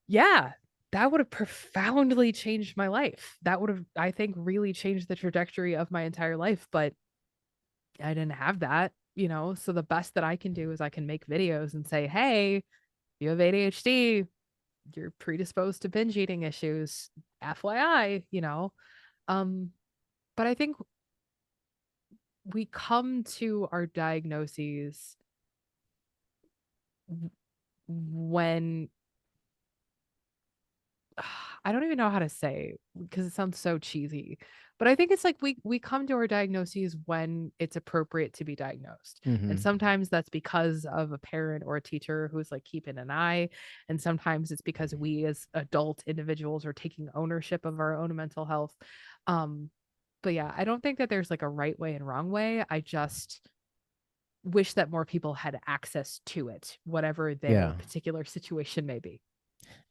S2: yeah, that would have profoundly changed my life. That would have, I think, really changed the trajectory of my entire life. But I didn't have that, you know? So the best that I can do is I can make videos and say, hey, you have ADHD, you're predisposed to binge eating issues, FYI, you know? Um, but I think we come to our diagnoses w- when I don't even know how to say because it sounds so cheesy. But I think it's like we come to our diagnoses when it's appropriate to be diagnosed. And
S1: Hmm.
S2: sometimes that's because of a parent or a teacher who's like keeping an eye. And sometimes it's because we as adult individuals are taking ownership of our own mental health. Um, but yeah, I don't think that there's like a right way and wrong way. I just wish that more people had access to it, whatever their
S1: Yeah.
S2: particular situation may be.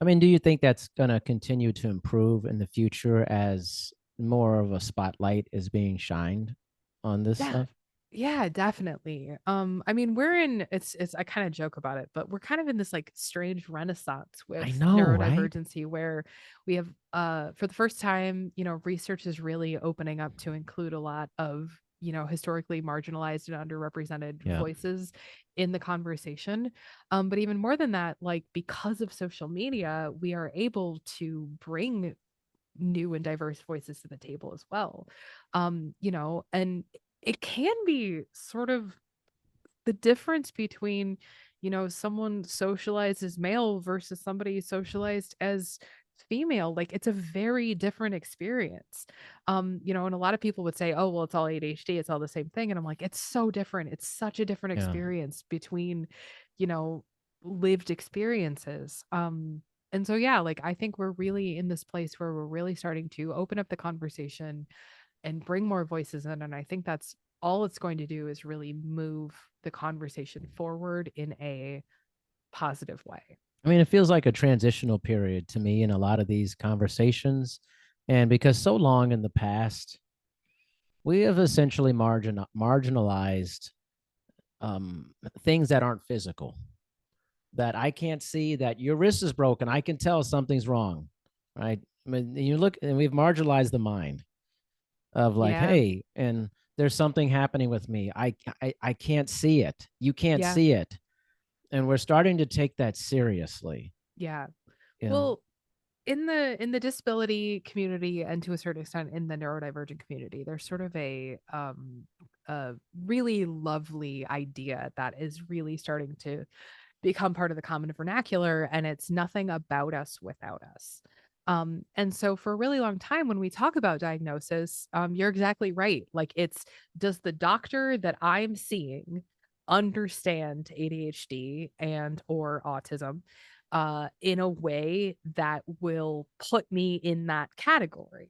S1: I mean, do you think that's going to continue to improve in the future as more of a spotlight is being shined on this
S2: Yeah.
S1: stuff?
S2: Yeah, definitely. I mean, we're in it's I kind of joke about it, but we're kind of in this like strange renaissance
S1: I
S2: with
S1: know, right?
S2: neurodivergency where we have for the first time, you know, research is really opening up to include a lot of, you know, historically marginalized and underrepresented
S1: Yeah.
S2: voices in the conversation. But even more than that, like because of social media, we are able to bring new and diverse voices to the table as well. You know, and it can be sort of the difference between, you know, someone socialized as male versus somebody socialized as female. Like it's a very different experience. You know, and a lot of people would say, oh, well, it's all ADHD, it's all the same thing. And I'm like, it's so different. It's such a different
S1: Yeah.
S2: experience between, you know, lived experiences. And so yeah, like I think we're really in this place where we're really starting to open up the conversation and bring more voices in. And I think that's all it's going to do is really move the conversation forward in a positive way.
S1: I mean, it feels like a transitional period to me in a lot of these conversations. And because so long in the past, we have essentially marginalized things that aren't physical, that I can't see that your wrist is broken. I can tell something's wrong, right? I mean, you look and we've marginalized the mind of like,
S2: Yeah.
S1: hey, and there's something happening with me. I can't see it. You can't
S2: Yeah.
S1: see it. And we're starting to take that seriously.
S2: Yeah.
S1: You know,
S2: Well, in the disability community and to a certain extent in the neurodivergent community, there's sort of a really lovely idea that is really starting to become part of the common vernacular, and it's nothing about us without us. And so for a really long time when we talk about diagnosis, you're exactly right. Like it's, does the doctor that I'm seeing understand ADHD and or autism in a way that will put me in that category?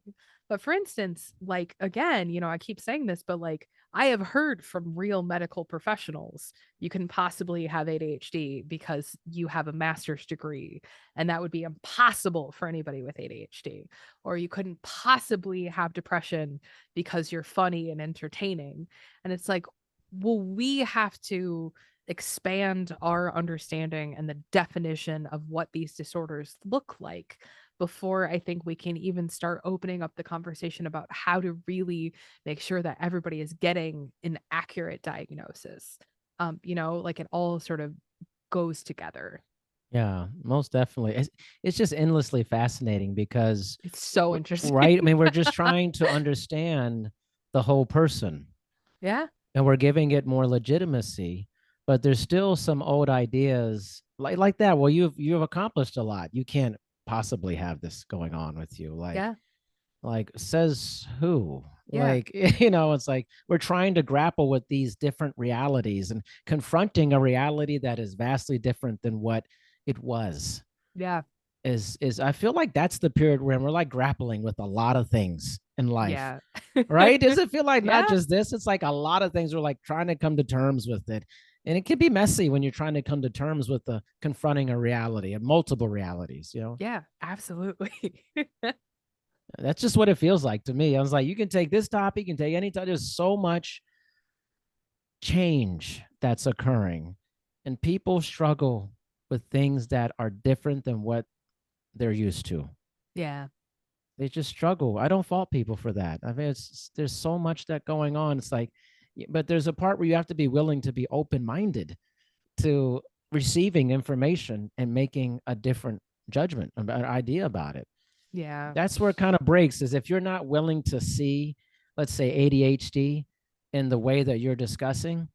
S2: But for instance, like again, you know, I keep saying this, but like I have heard from real medical professionals you can possibly have ADHD because you have a master's degree, and that would be impossible for anybody with ADHD. Or you couldn't possibly have depression because you're funny and entertaining. And it's like, well, we have to expand our understanding and the definition of what these disorders look like before I think we can even start opening up the conversation about how to really make sure that everybody is getting an accurate diagnosis. Like it all sort of goes together.
S1: Yeah, most definitely. It's just endlessly fascinating because,
S2: It's so interesting.
S1: right? I mean, we're just trying to understand the whole person
S2: Yeah.
S1: and we're giving it more legitimacy, but there's still some old ideas like that. Well, you've accomplished a lot. You can't possibly have this going on with you.
S2: Yeah.
S1: Like says who?
S2: Yeah.
S1: Like, it's like we're trying to grapple with these different realities and confronting a reality that is vastly different than what it was.
S2: Yeah.
S1: Is I feel like that's the period when we're like grappling with a lot of things in life,
S2: Yeah.
S1: right? Does it feel like not
S2: Yeah.
S1: just this? It's like a lot of things we're like trying to come to terms with it. And it can be messy when you're trying to come to terms with the confronting a reality and multiple realities.
S2: Yeah, absolutely.
S1: That's just what it feels like to me. I was like, you can take this topic, you can take any topic. There's so much change that's occurring, and people struggle with things that are different than what they're used to.
S2: Yeah.
S1: They just struggle. I don't fault people for that. I mean, there's so much that going on. It's like, but there's a part where you have to be willing to be open minded to receiving information and making a different judgment, an idea about it.
S2: Yeah.
S1: That's where it kind of breaks. Is if you're not willing to see, let's say, ADHD in the way that you're discussing,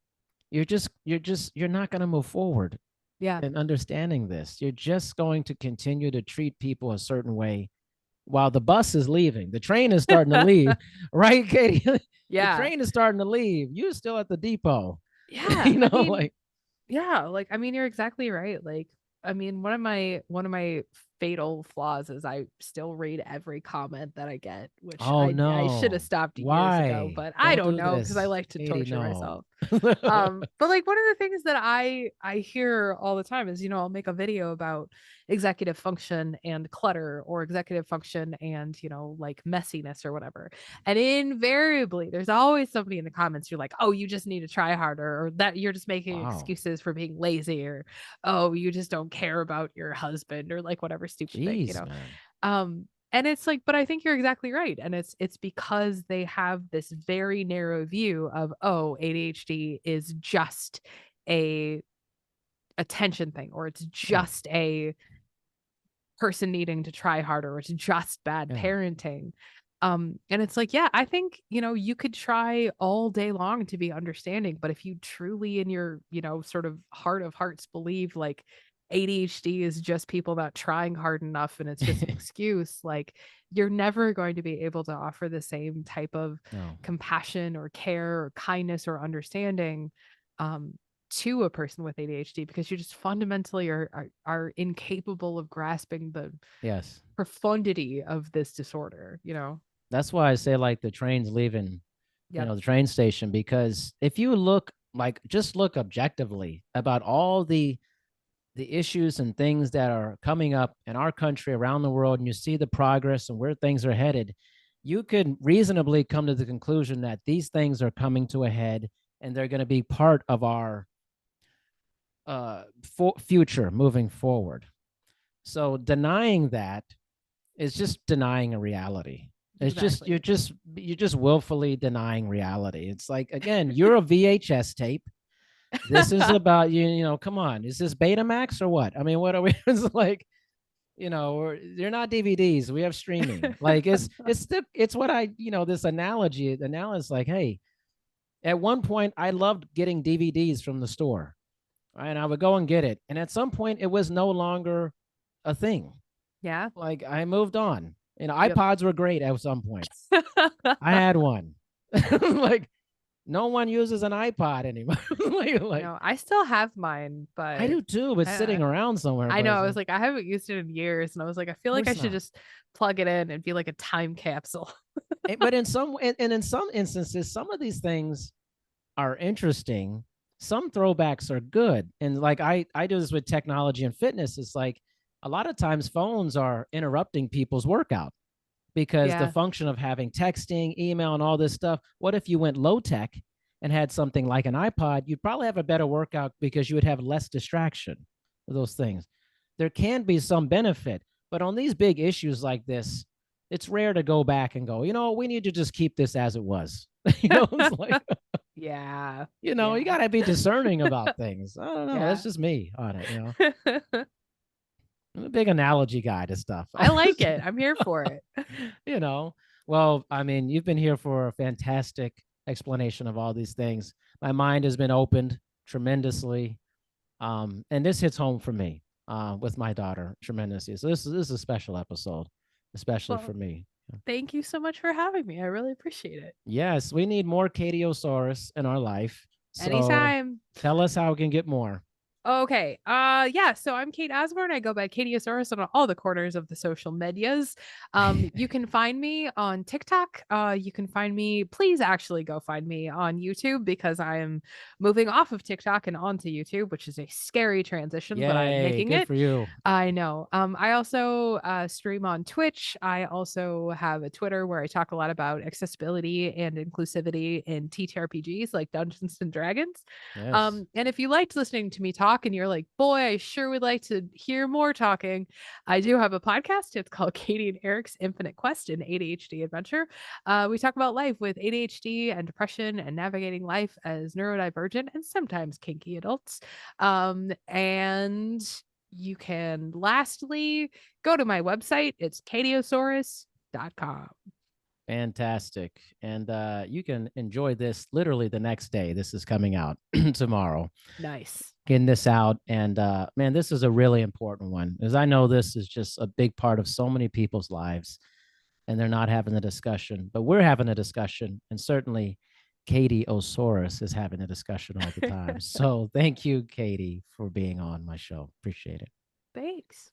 S1: you're not going to move forward
S2: Yeah.
S1: in understanding this. You're just going to continue to treat people a certain way while the bus is leaving. The train is starting to leave, right, Katie? The
S2: Yeah.
S1: train is starting to leave. You're still at the depot.
S2: Yeah.
S1: you know, like,
S2: Yeah, like I mean you're exactly right. Like I mean one of my fatal flaws is I still read every comment that I get, which
S1: oh
S2: I should have
S1: no,
S2: stopped years ago,
S1: why?
S2: but I
S1: Don't
S2: don't
S1: do
S2: know because I
S1: this,
S2: like to
S1: Katie.
S2: torture
S1: No.
S2: myself. But like one of the things that I hear all the time is, I'll make a video about executive function and clutter or executive function and, like messiness or whatever. And invariably there's always somebody in the comments who're like, "Oh, you just need to try harder," or that you're just making
S1: Wow.
S2: excuses for being lazy, or, "Oh, you just don't care about your husband," or like whatever stupid thing.
S1: Jeez, man.
S2: And it's like, but I think you're exactly right. And it's because they have this very narrow view of, oh, ADHD is just a attention thing, or it's
S1: Yeah.
S2: just a person needing to try harder, or it's just bad
S1: Yeah.
S2: parenting. And it's like, yeah, I think, you could try all day long to be understanding, but if you truly in your, sort of heart of hearts believe like ADHD is just people not trying hard enough and it's just an excuse, like you're never going to be able to offer the same type of
S1: No.
S2: compassion or care or kindness or understanding um to a person with ADHD, because you just fundamentally are incapable of grasping the
S1: Yes.
S2: profundity of this disorder.
S1: That's why I say like the train's leaving,
S2: Yep.
S1: the train station, because if you look like just look objectively about all the issues and things that are coming up in our country, around the world, and you see the progress and where things are headed, you could reasonably come to the conclusion that these things are coming to a head and they're going to be part of our future moving forward. So denying that is just denying a reality. It's just
S2: Exactly.
S1: you're just willfully denying reality. It's like, again, you're a VHS tape. This is about come on. Is this Betamax or what? I mean, what are we? It's like, they're not DVDs. We have streaming. Like it's what this analogy. The analogy is like, hey, at one point I loved getting DVDs from the store, right? And I would go and get it, and at some point it was no longer a thing.
S2: Yeah.
S1: Like I moved on.
S2: Yep.
S1: iPods were great at some point. I had one. Like no one uses an iPod anymore. like
S2: I still have mine,
S1: I
S2: but
S1: do too, but
S2: I
S1: sitting around somewhere.
S2: I
S1: But
S2: know,
S1: it's
S2: I
S1: like,
S2: was
S1: of
S2: like, I haven't used it in years, and I was like, I feel like I
S1: course
S2: should
S1: not.
S2: just plug it in and be like a time capsule.
S1: But in some instances, some of these things are interesting. Some throwbacks are good, and like I do this with technology and fitness. It's like a lot of times phones are interrupting people's workout because the
S2: Yeah.
S1: function of having texting, email, and all this stuff. What if you went low tech and had something like an iPod? You'd probably have a better workout because you would have less distraction of those things. There can be some benefit, But on these big issues like this, it's rare to go back and go, we need to just keep this as it was. It's like,
S2: Yeah.
S1: you
S2: Yeah.
S1: got to be discerning about things. I don't know. That's
S2: Yeah.
S1: just me on it. I'm a big analogy guy to stuff.
S2: I like it. I'm here for it.
S1: you know, well, I mean, you've been here for a fantastic explanation of all these things. My mind has been opened tremendously. And this hits home for me with my daughter tremendously. So this is a special episode, especially for
S2: Well,
S1: me.
S2: thank you so much for having me. I really appreciate it.
S1: Yes, we need more Catiosaurus in our life. So
S2: Anytime.
S1: tell us how we can get more.
S2: Okay. Yeah. So I'm Cate Osborn. I go by Catiosaurus on all the corners of the social medias. You can find me on TikTok. You can find me. Please actually go find me on YouTube because I am moving off of TikTok and onto YouTube, which is a scary transition, but I'm
S1: Yay,
S2: making
S1: good
S2: it.
S1: for you.
S2: I know. I also stream on Twitch. I also have a Twitter where I talk a lot about accessibility and inclusivity in TTRPGs like Dungeons and Dragons.
S1: Yes.
S2: And if you liked listening to me talk and you're like, boy, I sure would like to hear more talking, I do have a podcast. It's called Katie and Eric's Infinite Quest, an ADHD adventure. We talk about life with ADHD and depression and navigating life as neurodivergent and sometimes kinky adults. And you can lastly go to my website. It's catiosaurus.com.
S1: Fantastic. And you can enjoy this literally the next day. This is coming out tomorrow.
S2: Nice.
S1: Getting this out. And man, this is a really important one, as I know this is just a big part of so many people's lives, and they're not having the discussion, but we're having a discussion. And certainly Katie Osaurus is having a discussion all the time. So thank you, Katie, for being on my show. Appreciate it.
S2: Thanks.